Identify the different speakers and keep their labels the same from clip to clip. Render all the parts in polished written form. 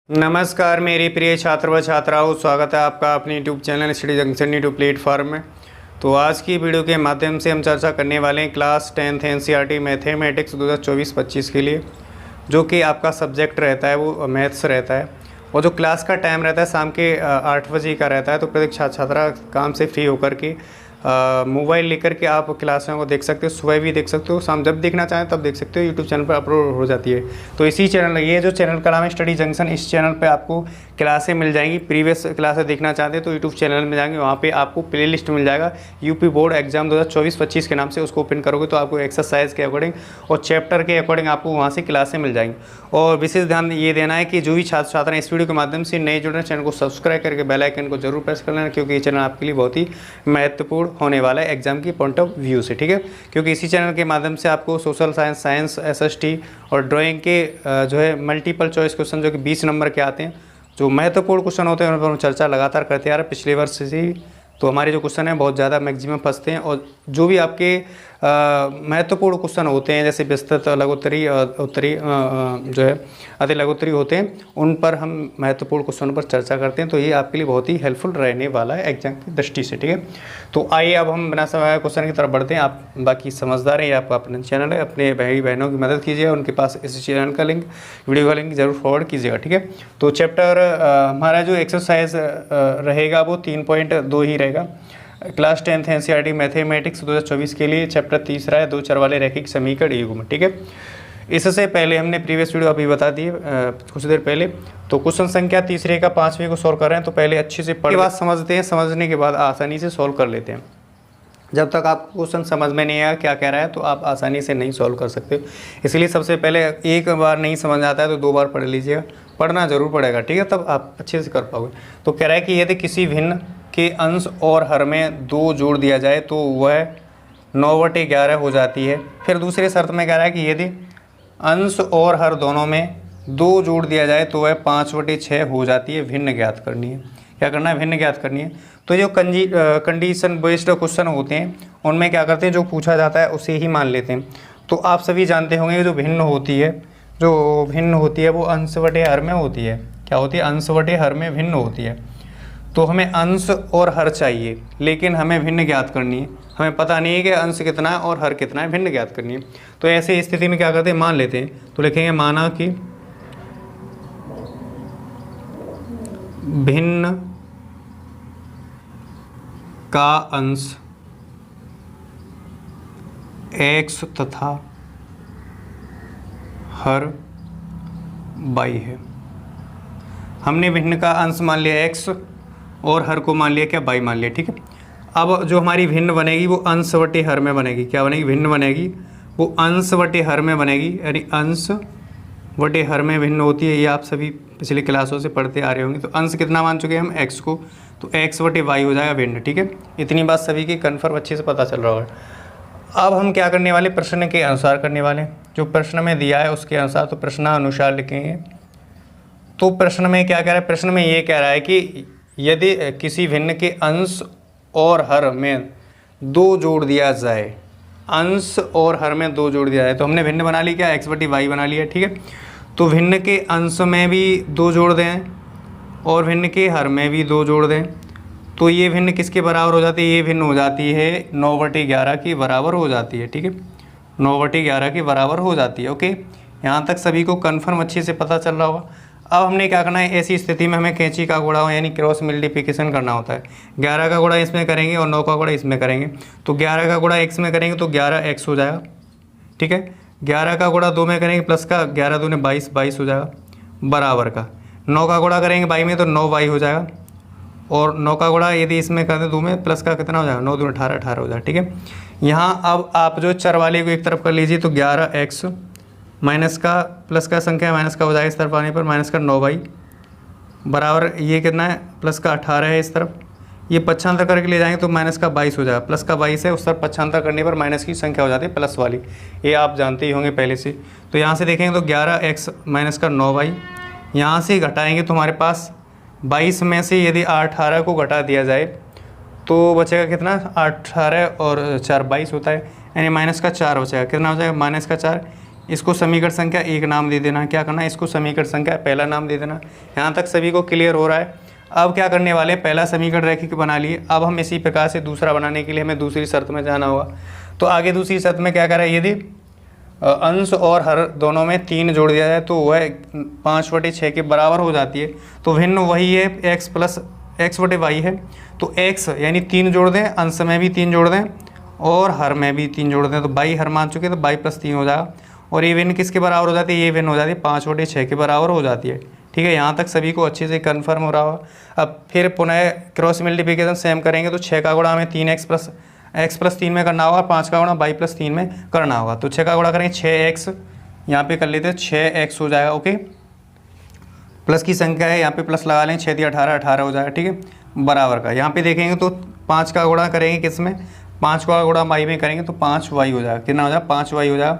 Speaker 1: नमस्कार मेरे प्रिय छात्र व छात्राओं, स्वागत है आपका अपने YouTube channel study junction YouTube platform में। तो आज की वीडियो के माध्यम से हम चर्चा करने वाले हैं क्लास 10th एनसीईआरटी मैथमेटिक्स 2024-25 के लिए, जो कि आपका सब्जेक्ट रहता है वो मैथ्स रहता है। और जो क्लास का टाइम रहता है शाम के 8 बजे का रहता है। तो प्रत्येक छात्रा काम से फ्री होकर के मोबाइल लेकर के आप क्लासों को देख सकते हो, सुबह भी देख सकते हो, शाम जब देखना चाहें तब देख सकते हो। यूट्यूब चैनल पर अपलोड हो जाती है। तो इसी चैनल, ये जो चैनल का नाम है स्टडी जंक्शन, इस चैनल पे आपको क्लासें मिल जाएंगी। प्रीवियस क्लासें देखना चाहते हैं तो यूट्यूब चैनल में जाएंगे, वहाँ पे आपको प्ले लिस्ट मिल जाएगा यूपी बोर्ड एग्जाम 2024-25 के नाम से। उसको ओपन करोगे तो आपको एक्सरसाइज के अकॉर्डिंग और चैप्टर के अकॉर्डिंग आपको वहाँ से क्लासें मिल जाएंगी। और विशेष ध्यान ये देना है कि जो भी छात्र छात्रा इस वीडियो के माध्यम से नए जुड़े, चैनल को सब्सक्राइब करके बेल आइकन को जरूर प्रेस कर लेना, क्योंकि ये चैनल आपके लिए बहुत ही महत्वपूर्ण होने वाला है एग्जाम की पॉइंट ऑफ व्यू से, ठीक है। क्योंकि इसी चैनल के माध्यम से आपको सोशल साइंस, एसएसटी और ड्राइंग के जो है मल्टीपल चॉइस क्वेश्चन जो कि 20 नंबर के आते हैं, जो महत्वपूर्ण क्वेश्चन होते हैं उन पर हम चर्चा लगातार करते आ रहे हैं पिछले वर्ष से ही। तो हमारे जो क्वेश्चन हैं बहुत ज़्यादा मैक्सिमम फंसते हैं, और जो भी आपके महत्वपूर्ण क्वेश्चन होते हैं जैसे विस्तृत, लघुत्तरी, उत्तरी, जो है अति लघुत्तरी होते हैं, उन पर हम महत्वपूर्ण क्वेश्चन पर चर्चा करते हैं। तो ये आपके लिए बहुत ही हेल्पफुल रहने वाला है एग्जाम की दृष्टि से, ठीक है। तो आइए अब हम बिना समय क्वेश्चन की तरफ बढ़ते हैं। आप बाकी समझदार हैं, ये आपका अपना चैनल है, अपने भाई बहनों की मदद कीजिए, उनके पास इस चैनल का लिंक, वीडियो का लिंक जरूर फॉरवर्ड कीजिएगा, ठीक है। तो चैप्टर हमारा जो एक्सरसाइज रहेगा वो 3.2 ही रहेगा। क्लास 10th एनसीईआरटी मैथमेटिक्स 2024 के लिए चैप्टर तीसरा है, दो चर वाले रैखिक समीकरण युग्म, ठीक है। इससे पहले हमने प्रीवियस वीडियो अभी बता दी कुछ देर पहले। तो क्वेश्चन संख्या तीसरे का 5वें को सॉल्व कर रहे हैं। तो पहले अच्छे से पढ़ के बाद समझते हैं, समझने के बाद आसानी से सॉल्व कर लेते हैं। जब तक आपको क्वेश्चन समझ में नहीं आया क्या कह रहा है तो आप आसानी से नहीं सॉल्व कर सकते। इसलिए सबसे पहले एक बार नहीं समझ आता है तो 2 बार पढ़ लीजिएगा, पढ़ना जरूर पड़ेगा, ठीक है, तब आप अच्छे से कर पाओगे। तो कह रहा है कि यदि किसी भिन्न के अंश और हर में 2 जोड़ दिया जाए तो वह 9/11 हो जाती है। फिर दूसरे शर्त में कह रहा है कि यदि अंश और हर दोनों में 2 जोड़ दिया जाए तो वह 5/6 हो जाती है। भिन्न ज्ञात करनी है। क्या करना है? भिन्न ज्ञात करनी है। तो जो कंडीशन बेस्ड क्वेश्चन होते हैं उनमें क्या करते हैं, जो पूछा जाता है उसे ही मान लेते हैं। तो आप सभी जानते होंगे जो भिन्न होती है वो अंश बटे हर में होती है। क्या होती है? अंश बटे हर में भिन्न होती है। तो हमें अंश और हर चाहिए, लेकिन हमें भिन्न ज्ञात करनी है। हमें पता नहीं है कि अंश कितना है और हर कितना है, भिन्न ज्ञात करनी है। तो ऐसे स्थिति में क्या करते हैं, मान लेते हैं। तो लिखेंगे माना कि भिन्न का अंश x तथा हर y है। हमने भिन्न का अंश मान लिया x और हर को मान लिया क्या, y मान लिया, ठीक है। अब जो हमारी भिन्न बनेगी वो अंश बटे हर में बनेगी। क्या बनेगी? भिन्न बनेगी वो अंश बटे हर में बनेगी, यानी अंश बटे हर में भिन्न होती है। ये आप सभी पिछले क्लासों से पढ़ते आ रहे होंगे। तो अंश कितना मान चुके हैं हम, x को, तो x बटे y हो जाएगा भिन्न, ठीक है। इतनी बात सभी की कन्फर्म अच्छे से पता चल रहा होगा। अब हम क्या करने वाले, प्रश्न के अनुसार करने वाले। जो प्रश्न में दिया है उसके अनुसार, तो प्रश्नानुसार लिखेंगे। तो प्रश्न में क्या कह रहा है? प्रश्न में ये कह रहा है कि यदि किसी भिन्न के अंश और हर में 2 जोड़ दिया जाए, अंश और हर में 2 जोड़ दिया जाए, तो हमने भिन्न बना ली क्या, x बटी y बना लिया, ठीक है। तो भिन्न के अंश में भी 2 जोड़ दें और भिन्न के हर में भी 2 जोड़ दें, तो ये भिन्न किसके बराबर हो जाती है? ये भिन्न हो जाती है 9/11 की बराबर हो जाती है, ठीक है। 9/11 के बराबर हो जाती है। ओके, यहाँ तक सभी को कन्फर्म अच्छे से पता चल रहा होगा। अब हमने क्या करना है, ऐसी स्थिति में हमें कैंची का गुणा यानी क्रॉस मल्टीप्लिकेशन करना होता है। 11 का गुणा इसमें करेंगे और 9 का गुणा इसमें करेंगे। तो 11 का गुणा x में करेंगे तो 11x हो जाएगा, ठीक है। 11 का गुणा 2 में करेंगे प्लस का 11 दूने 22 हो जाएगा बराबर का। 9 का गुणा करेंगे y में तो 9y हो जाएगा, और 9 का गुणा यदि इसमें कर दें 2 में प्लस का कितना हो जाएगा, 9 दूने 18 हो जाएगा, ठीक है। यहाँ अब आप जो चर वाले को एक तरफ कर लीजिए, तो 11x माइनस का प्लस का संख्या माइनस का हो जाएगा इस तरफ आने पर, माइनस का 9y बराबर ये कितना है, प्लस का 18 है इस तरफ। ये पक्षांतर करके ले जाएंगे तो माइनस का 22 हो जाएगा, प्लस का 22 है, उस तरफ पक्षांतर करने पर माइनस की संख्या हो जाती है प्लस वाली। ये आप जानते ही होंगे पहले से। तो यहाँ से देखेंगे तो 11x माइनस का 9y, यहाँ से घटाएंगे तो हमारे पास 22 में से यदि 18 को घटा दिया जाए तो बचेगा कितना, 18 और 4 22 होता है, यानी माइनस का 4 बचेगा। कितना हो जाएगा, माइनस का 4। इसको समीकरण संख्या 1 नाम दे देना। क्या करना है, इसको समीकरण संख्या पहला नाम दे देना। यहाँ तक सभी को क्लियर हो रहा है। अब क्या करने वाले, पहला समीकरण रैखिक बना लिए। अब हम इसी प्रकार से दूसरा बनाने के लिए हमें दूसरी शर्त में जाना होगा। तो आगे दूसरी शर्त में क्या करें, यदि अंश और हर दोनों में 3 जोड़ दिया जाए तो वह 5/6 के बराबर हो जाती है। तो भिन्न वही है, x प्लस x/y है। तो x यानी 3 जोड़ दें, अंश में भी 3 जोड़ दें और हर में भी 3 जोड़ दें, तो y हर मान चुके तो y + 3 हो जाएगा। और ये भिन्न किसके बराबर हो जाती है, ये भिन्न हो जाती है 5/6 के बराबर हो जाती है। ठीक है, यहाँ तक सभी को अच्छे से कन्फर्म हो रहा होगा। अब फिर पुनः क्रॉस मल्टीप्लिकेशन सेम करेंगे तो 6 का गुणा हमें 3x + 3 में करना होगा, 5 का गुणा y + 3 में करना होगा। तो 6 का गुणा करेंगे 6x, यहाँ पे कर लेते हैं 6x हो जाएगा। ओके, प्लस की संख्या है, यहाँ पे प्लस लगा लें, 6 × 18 18 हो जाएगा। ठीक है, बराबर का यहाँ पे देखेंगे तो 5 का गुणा करेंगे किस में, 5 का गुणा y में करेंगे तो 5y हो जाएगा। कितना हो जाएगा, 5y हो जाएगा।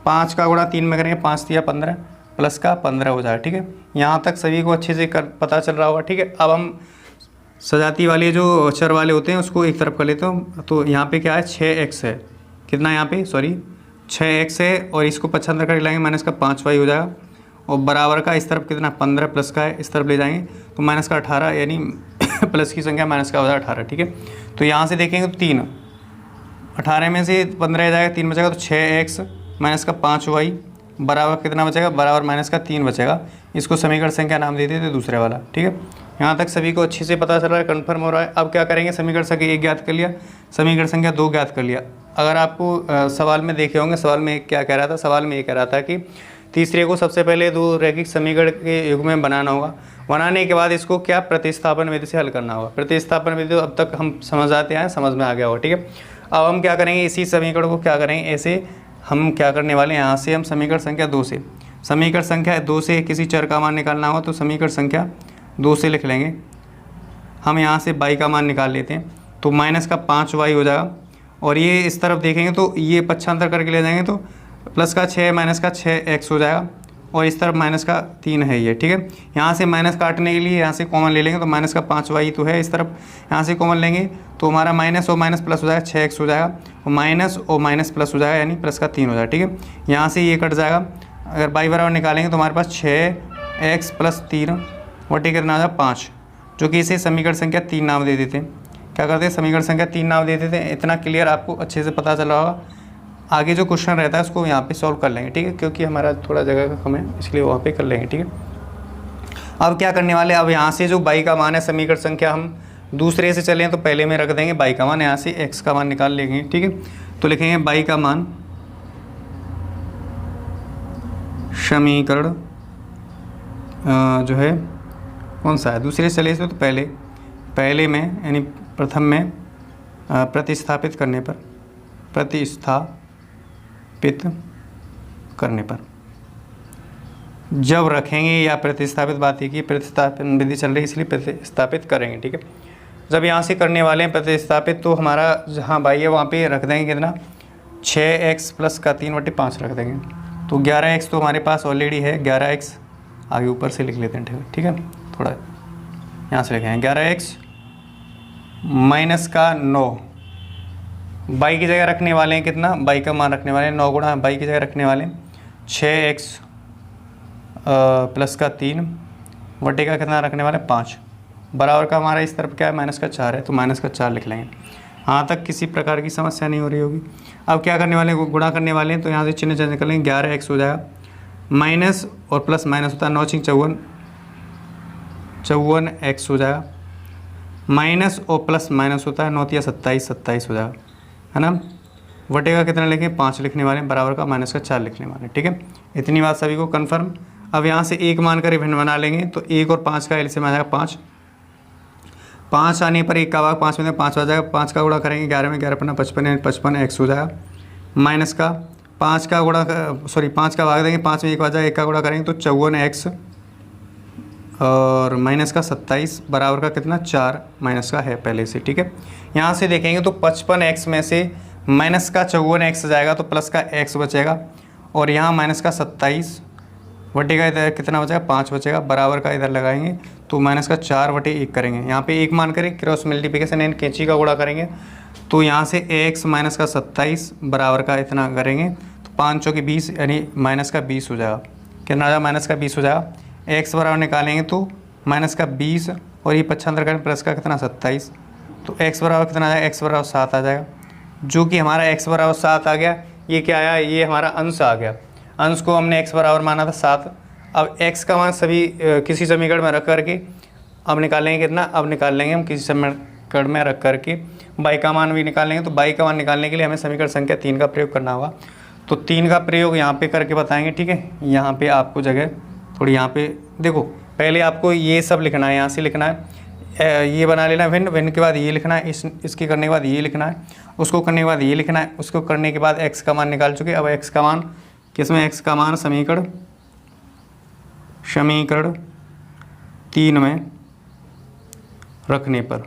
Speaker 1: 5 का गुणा 3 में करेंगे, 5 × 3 = 15 प्लस का 15 हो जाएगा। ठीक है, यहाँ तक सभी को अच्छे से पता चल रहा होगा। ठीक है, अब हम सजाती वाले जो चर वाले होते हैं उसको एक तरफ कर लेते हो। तो यहाँ पे क्या है, 6x है, कितना यहाँ पे, सॉरी 6x है, और इसको 75 करके लाएंगे, माइनस का 5y हो जाएगा। और बराबर का इस तरफ कितना, 15 प्लस का है, इस तरफ ले जाएंगे तो माइनस का 18, यानी प्लस की संख्या माइनस का हो जाएगा 18। ठीक है, तो यहाँ से देखेंगे तो 3, 18 में से 15 जाएगा, 3 बचेगा, तो 6x माइनस का 5y बराबर कितना बचेगा, बराबर माइनस का 3 बचेगा। इसको समीकरण संख्या नाम दे देते दूसरे वाला। ठीक है, यहाँ तक सभी को अच्छे से पता चल रहा है, कन्फर्म हो रहा है। अब क्या करेंगे, समीकरण संख्या 1 ज्ञात कर लिया, समीकरण संख्या 2 ज्ञात कर लिया। अगर आपको सवाल में देखे होंगे, सवाल में क्या कह रहा था, सवाल में ये कह रहा था कि तीसरे को सबसे पहले 2 रैखिक समीकरण के युग में बनाना होगा। बनाने के बाद इसको क्या, प्रतिस्थापन विधि से हल करना होगा। प्रतिस्थापन विधि तो अब तक हम समझ आते हैं, समझ में आ गया होगा। ठीक है, अब हम क्या करेंगे, इसी समीकरण को क्या करेंगे, ऐसे हम क्या करने वाले हैं, यहाँ से हम समीकरण संख्या 2 से, समीकरण संख्या 2 से किसी चर का मान निकालना हो तो समीकरण संख्या 2 से लिख लेंगे। हम यहाँ से y का मान निकाल लेते हैं, तो माइनस का 5y हो जाएगा। और ये इस तरफ देखेंगे तो ये 75 करके ले जाएंगे तो प्लस का 6 माइनस का 6x हो जाएगा। और इस तरफ माइनस का 3 है ये। ठीक है, यहाँ से माइनस काटने के लिए यहाँ से कॉमन ले लेंगे, तो माइनस का 5y तो है, इस तरफ यहाँ से कॉमन लेंगे तो हमारा माइनस और माइनस प्लस हो जाएगा, 6x हो जाएगा, और माइनस और माइनस प्लस हो जाएगा, यानी प्लस का 3 हो जाएगा। ठीक है, यहाँ से ये कट जाएगा। अगर y बराबर निकालेंगे तो हमारे पास 6x + 3 वटी कितना आ जाएगा 5, जो कि इसे समीकरण संख्या 3 नाम दे देते हैं। क्या करते हैं, समीकरण संख्या 3 नाम दे देते हैं। इतना क्लियर आपको अच्छे से पता चल रहा होगा। आगे जो क्वेश्चन रहता है उसको यहाँ पे सॉल्व कर लेंगे। ठीक है, क्योंकि हमारा थोड़ा जगह का कम है, इसलिए वहाँ पे कर लेंगे। ठीक है, अब क्या करने वाले, अब यहाँ से जो y का मान है, समीकरण संख्या हम दूसरे से चलें तो पहले में रख देंगे y का मान, यहाँ से x का मान निकाल लेंगे। ठीक है, तो लिखेंगे y का मान समीकरण जो है कौन सा है, दूसरे से चले तो पहले में यानी प्रथम में प्रतिस्थापित करने पर, जब रखेंगे, या प्रतिस्थापित बात है कि प्रतिस्थापन विधि चल रही है इसलिए प्रतिस्थापित करेंगे। ठीक है, जब यहाँ से करने वाले हैं प्रतिस्थापित, तो हमारा जहाँ y है वहाँ पे रख देंगे कितना, 6x + का 3/5 रख देंगे। तो 11x तो हमारे पास ऑलरेडी है, 11x आगे ऊपर से लिख लेते हैं। ठीक है, थोड़ा यहाँ से लिखें 11x माइनस का 9, y की जगह रखने वाले हैं कितना, y का मान रखने वाले हैं 9 गुणा y की जगह रखने वाले हैं 6x + का 3 वटे का कितना रखने वाले हैं 5, बराबर का हमारा इस तरफ क्या है, माइनस का 4 है, तो माइनस का 4 लिख लेंगे। यहाँ तक किसी प्रकार की समस्या नहीं हो रही होगी। अब क्या करने वाले हैं, गुणा करने वाले हैं, तो यहाँ से चिन्ह चेंज कर लेंगे, 11x हो जाएगा, माइनस और प्लस माइनस होता है, 9 × 54x हो जाएगा, माइनस और प्लस माइनस होता है, 9 × 27 हो जाएगा, है ना। वटे का कितना लिखें, 5 लिखने वाले हैं, बराबर का माइनस का 4 लिखने वाले हैं। ठीक है, इतनी बात सभी को कन्फर्म। अब यहाँ से 1 मान कर भिन्न बना लेंगे, तो 1 और 5 का एलसीएम आ जाएगा 5, 5 आने पर 1 का भाग 5 में 5 आ जाएगा, 5 का गुणा करेंगे 11 में 11 × 55 55x हो जाएगा, माइनस का 5 का गुणा 5 का भाग देंगे, 5 में 1 आ जाएगा, 1 का गुणा करेंगे तो 54x और माइनस का 27 बराबर का कितना 4 माइनस का है पहले से। ठीक है, यहाँ से देखेंगे तो 55x में से माइनस का 54x जाएगा तो प्लस का x बचेगा, और यहाँ माइनस का 27 वटे का इधर कितना बचेगा 5 बचेगा, बराबर का इधर लगाएंगे तो माइनस का 4/1 करेंगे। यहाँ पे 1 मान करें, क्रॉस मल्टीप्लिकेशन एंड कैंची का गुणा करेंगे, तो यहाँ से x माइनस का 27 बराबर का इतना करेंगे तो 5 चौके 20 यानी माइनस का 20 हो जाएगा। कितना आ जाएगा? माइनस का 20 हो जाएगा। एक्स बराबर निकालेंगे तो माइनस का 20 और ये 75 करें प्लस का कितना 27, तो एक्स बराबर कितना आ जाएगा? एक्स बराबर 7 आ जाएगा, जो कि हमारा एक्स बराबर 7 आ गया। ये क्या आया? ये हमारा अंश आ गया। अंश को हमने एक्स बराबर माना था 7। अब एक्स का मान सभी किसी समीकरण में रख करके अब निकालेंगे कितना? अब निकाल लेंगे हम किसी समीकरण में रख करके बाई का मान भी निकालेंगे। तो बाई का मान निकालने के लिए हमें समीकरण संख्या 3 का प्रयोग करना होगा। तो 3 का प्रयोग यहाँ पे करके बताएंगे, ठीक है। यहाँ पे आपको जगह थोड़ी यहाँ पे देखो, पहले आपको ये सब लिखना है, यहाँ से लिखना है, ये बना लेना भिन्न, भिन्न के बाद ये लिखना है, इसके करने के बाद ये लिखना है, उसको करने के बाद ये लिखना है, उसको करने के बाद एक्स का मान निकाल चुके। अब एक्स का मान किसमें? एक्स का मान समीकरण 3 में रखने पर,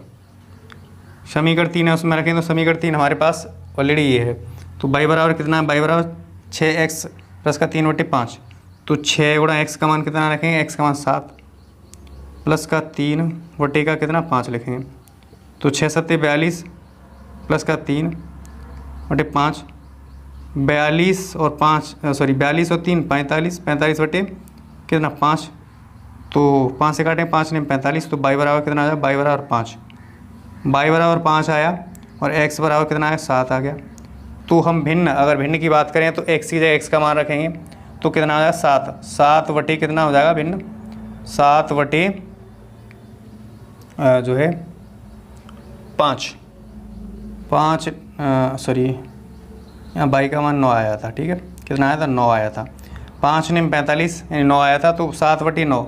Speaker 1: समीकरण 3 है उसमें रखें तो समीकरण 3 हमारे पास ऑलरेडी ये है। तो बाई बराबर कितना है? बाई बराबर 6x प्लस का 3/5, तो 6 गुणा एक्स का मान कितना रखेंगे? एक्स का मान 7 प्लस का 3 का कितना 5 लिखेंगे। तो 6 7 42 प्लस का 3/5, 42 और 5 42 और 3 45, 45 बटे कितना 5, तो 5 से काटें 5 ने 45, तो बाई बराबर कितना आ जाए? बाई बराबर 5, बाई बराबर 5 आया और एक्स बराबर कितना आया? 7 आ गया। तो हम भिन्न, अगर भिन्न की बात करें तो एक्स की जगह एक्स का मान रखेंगे तो कितना आ जाएगा? 7। 7 बटे कितना हो जाएगा भिन्न? 7 बटे जो है 5 यहाँ बाई का मान 9 आया था, ठीक है। कितना आया था? 9 आया था। 5 ने 45 यानी 9 आया था, तो 7/9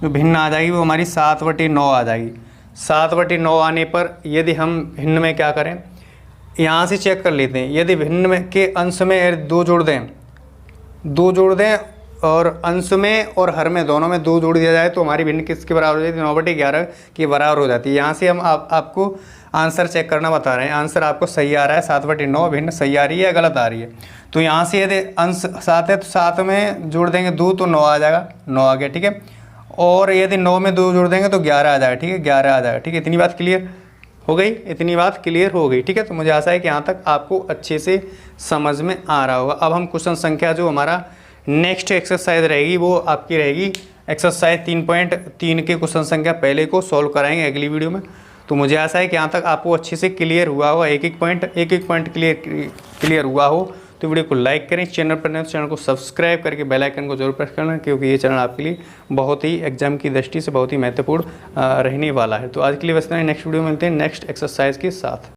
Speaker 1: जो भिन्न आ जाएगी वो हमारी 7/9 आ जाएगी। 7/9 आने पर यदि हम भिन्न में क्या करें, यहाँ से चेक कर लेते हैं। यदि भिन्न में के अंश में 2 जोड़ दें और अंश में और हर में दोनों में 2 जोड़ दिया जाए तो हमारी भिन्न किसके बराबर हो जाती है? 9/11 के बराबर हो जाती है। यहाँ से हम आपको आंसर चेक करना बता रहे हैं। आंसर आपको सही आ रहा है, 7/9 भिन्न सही आ रही है या गलत आ रही है। तो यहाँ से यदि अंश 7 है तो 7 में जोड़ देंगे 2 तो 9 आ जाएगा, 9 आ गया, ठीक है। और यदि 9 में 2 जोड़ देंगे तो 11 आ जाएगा, ठीक है, 11 आ जाएगा, ठीक है। इतनी बात क्लियर हो गई? इतनी बात क्लियर हो गई, ठीक है। तो मुझे आशा है कि यहाँ तक आपको अच्छे से समझ में आ रहा होगा। अब हम क्वेश्चन संख्या जो हमारा नेक्स्ट एक्सरसाइज रहेगी वो आपकी रहेगी एक्सरसाइज 3.3 के क्वेश्चन संख्या पहले को सॉल्व कराएंगे अगली वीडियो में। तो मुझे आशा है कि यहाँ तक आपको अच्छे से क्लियर हुआ होगा, एक एक पॉइंट क्लियर हुआ हो। तो वीडियो को लाइक करें, चैनल पर नए तो चैनल को सब्सक्राइब करके बेल आइकन को जरूर प्रेस करना, क्योंकि ये चैनल आपके लिए बहुत ही एग्जाम की दृष्टि से बहुत ही महत्वपूर्ण रहने वाला है। तो आज के लिए बस इतना ही। नेक्स्ट वीडियो में मिलते हैं नेक्स्ट एक्सरसाइज के साथ।